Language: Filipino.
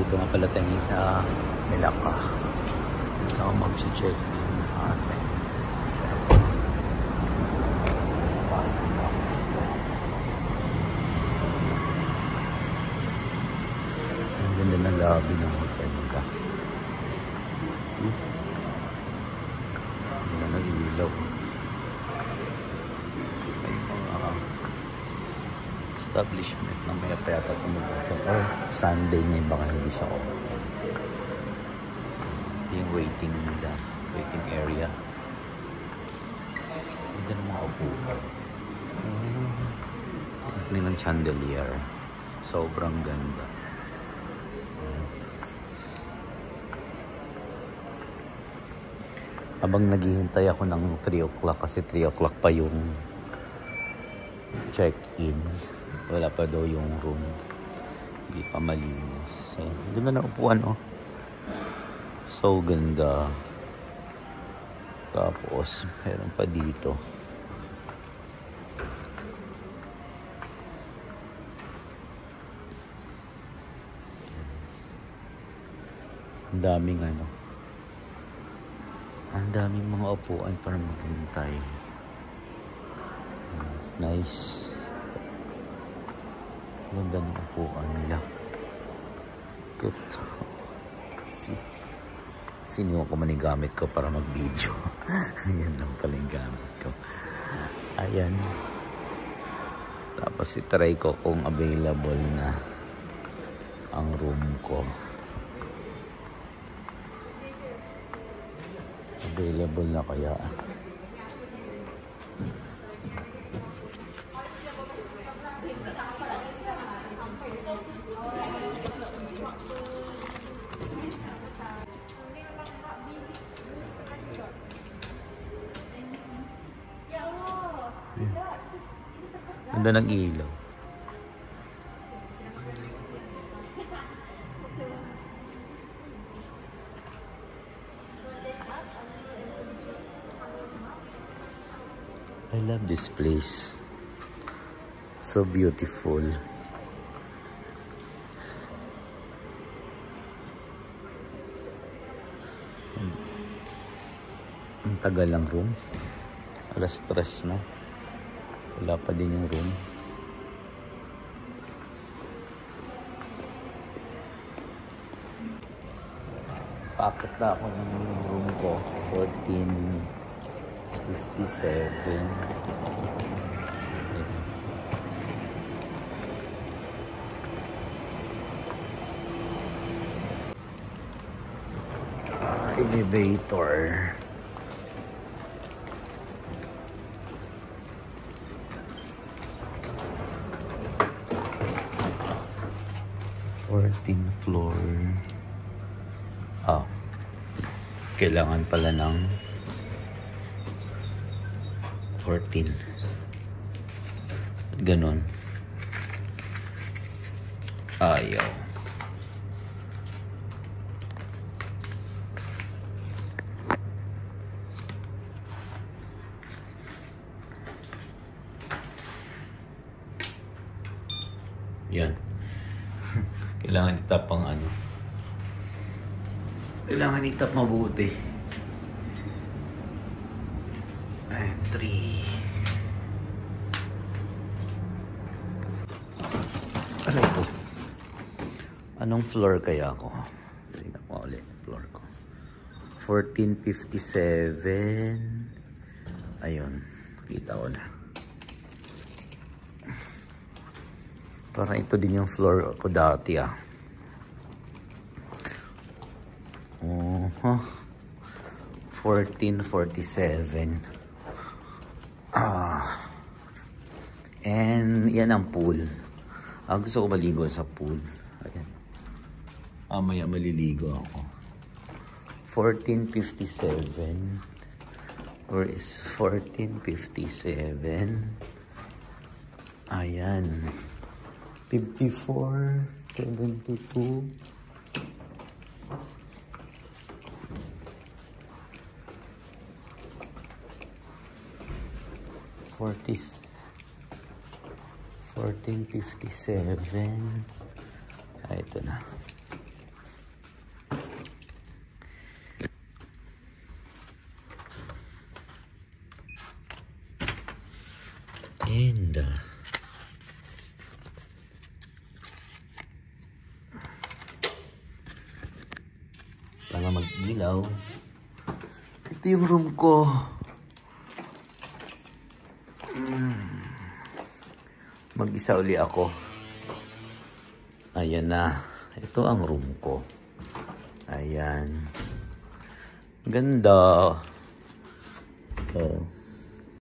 Dito nga pala tayo sa Melaka. Dito ako mag-check in atin. Pasok na ako dito. Ang ganda ng lobby ng hotel ka. See? Ang ganda ng ilaw. May mga establishment na may apayata tumubuto. Or Sunday ngayon baka hindi siya open. Yung waiting nila. Waiting area. Ganda ng mga upuan. Tignan ng chandelier. Sobrang ganda. Habang naghihintay ako ng 3 o'clock kasi 3 o'clock pa yung check-in. Wala pa daw yung room. Hindi pa malinis. Ganda na upuan, oh. So ganda. Tapos, meron pa dito. Ang daming ano. Ang daming mga upuan para maghintay. Nice. Ganda ng upuan nila. Good. See? Sino ko man yung gamit ko para mag-video. Yan lang pala yung gamit ko. Ayan. Tapos itry ko kung available na ang room ko. Available na kaya. Ganda ng ilaw. I love this place. So beautiful. So, ang tagal lang room. Alas 3 na. Wala pa din yung room. Paakit na ako ng room ko. 1457. Elevator. Floor. Kailangan pala ng 14. Ganon. Ayaw. Yan. Kailangan itap ang ano. Kailangan itap mabuti. And 3. Aray ko. Anong floor kaya ako? Tingnan ko ulit floor ko. 1457. Ayun. Kita ko na. Parang ito din yung floor ko dati, 1447. And yan ang pool. Gusto ko maligo sa pool. Ayan. Maya maliligo ako. 1457. Where is 1457? Ayan. 54, 72. '40s. 1457. Ito na. And para mag-ilaw. Ito yung room ko. Mag-isa uli ako. Ayan na. Ito ang room ko. Ayan. Ganda. Oh.